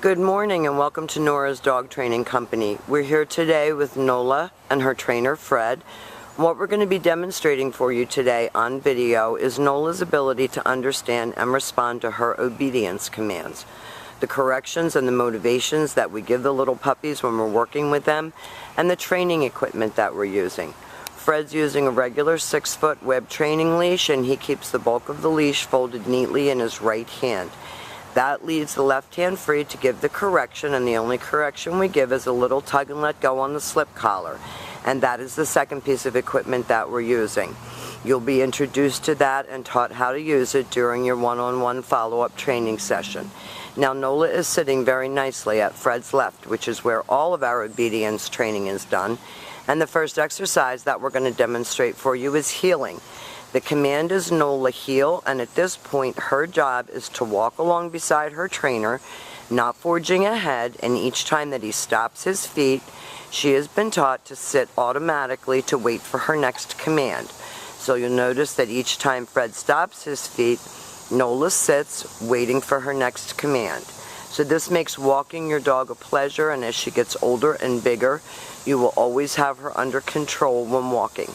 Good morning and welcome to Nora's Dog Training Company. We're here today with Nola and her trainer Fred. What we're going to be demonstrating for you today on video is Nola's ability to understand and respond to her obedience commands. The corrections and the motivations that we give the little puppies when we're working with them, and the training equipment that we're using. Fred's using a regular 6-foot web training leash, and he keeps the bulk of the leash folded neatly in his right hand. That leaves the left hand free to give the correction, and the only correction we give is a little tug and let go on the slip collar. And that is the second piece of equipment that we're using. You'll be introduced to that and taught how to use it during your one-on-one follow-up training session. Now Nola is sitting very nicely at Fred's left, which is where all of our obedience training is done. And the first exercise that we're going to demonstrate for you is heeling. The command is Nola heel, and at this point her job is to walk along beside her trainer, not forging ahead, and each time that he stops his feet, she has been taught to sit automatically to wait for her next command. So you'll notice that each time Fred stops his feet, Nola sits waiting for her next command. So this makes walking your dog a pleasure, and as she gets older and bigger, you will always have her under control when walking.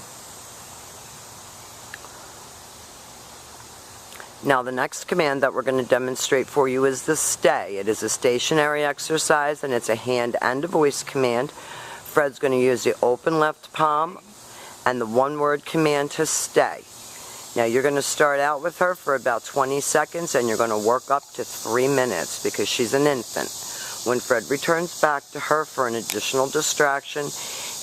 Now the next command that we're going to demonstrate for you is the stay. It is a stationary exercise, and it's a hand and a voice command. Fred's going to use the open left palm and the one-word command to stay. Now you're going to start out with her for about 20 seconds, and you're going to work up to 3 minutes because she's an infant. When Fred returns back to her for an additional distraction,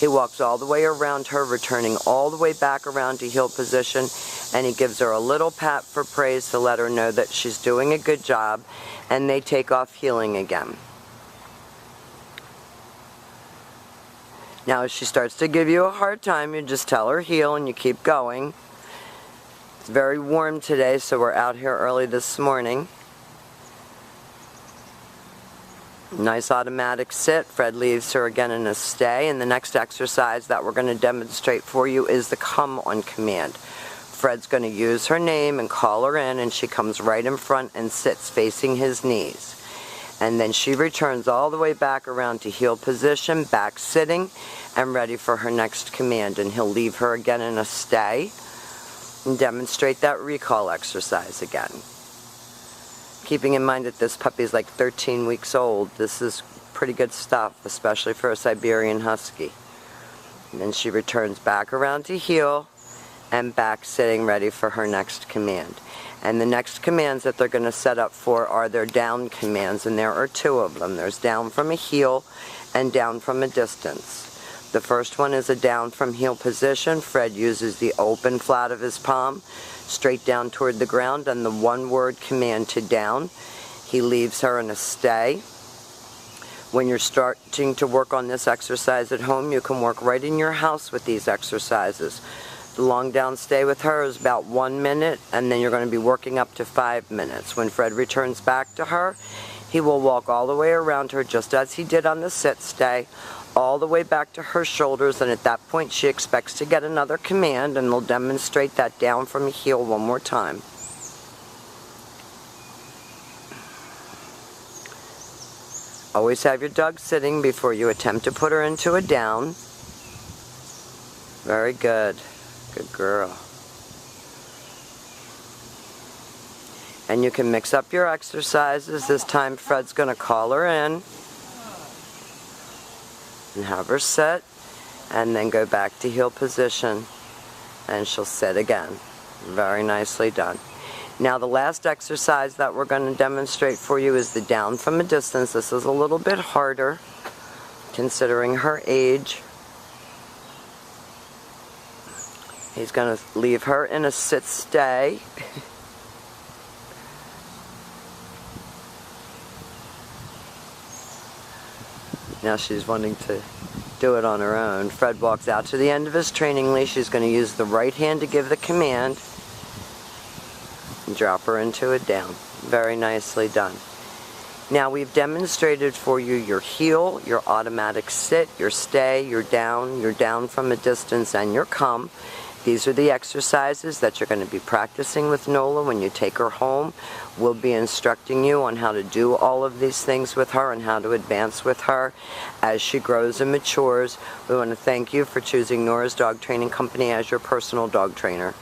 he walks all the way around her, returning all the way back around to heel position, and he gives her a little pat for praise to let her know that she's doing a good job, and they take off heeling again. Now if she starts to give you a hard time, you just tell her heel and you keep going. It's very warm today, so we're out here early this morning. Nice automatic sit. Fred leaves her again in a stay, and the next exercise that we're going to demonstrate for you is the come on command. Fred's going to use her name and call her in, and she comes right in front and sits facing his knees. And then she returns all the way back around to heel position, back sitting, and ready for her next command. And he'll leave her again in a stay and demonstrate that recall exercise again. Keeping in mind that this puppy is like 13 weeks old, this is pretty good stuff, especially for a Siberian Husky. And then she returns back around to heel and back sitting ready for her next command. And the next commands that they're going to set up for are their down commands, and there are 2 of them. There's down from a heel and down from a distance. The first one is a down from heel position. Fred uses the open flat of his palm straight down toward the ground and the one-word command to down. He leaves her in a stay. When you're starting to work on this exercise at home, you can work right in your house with these exercises. The long down stay with her is about 1 minute, and then you're going to be working up to 5 minutes. When Fred returns back to her, he will walk all the way around her just as he did on the sit stay, all the way back to her shoulders, and at that point she expects to get another command, and they'll demonstrate that down from a heel one more time. Always have your dog sitting before you attempt to put her into a down. Very good. Good girl. And you can mix up your exercises. This time Fred's going to call her in and have her sit, and then go back to heel position, and she'll sit again. Very nicely done. Now the last exercise that we're going to demonstrate for you is the down from a distance. This is a little bit harder considering her age. He's going to leave her in a sit stay. Now she's wanting to do it on her own. Fred walks out to the end of his training leash. He's going to use the right hand to give the command and drop her into a down. Very nicely done. Now we've demonstrated for you your heel, your automatic sit, your stay, your down from a distance, and your come. These are the exercises that you're going to be practicing with Nola when you take her home. We'll be instructing you on how to do all of these things with her and how to advance with her as she grows and matures. We want to thank you for choosing Nora's Dog Training Company as your personal dog trainer.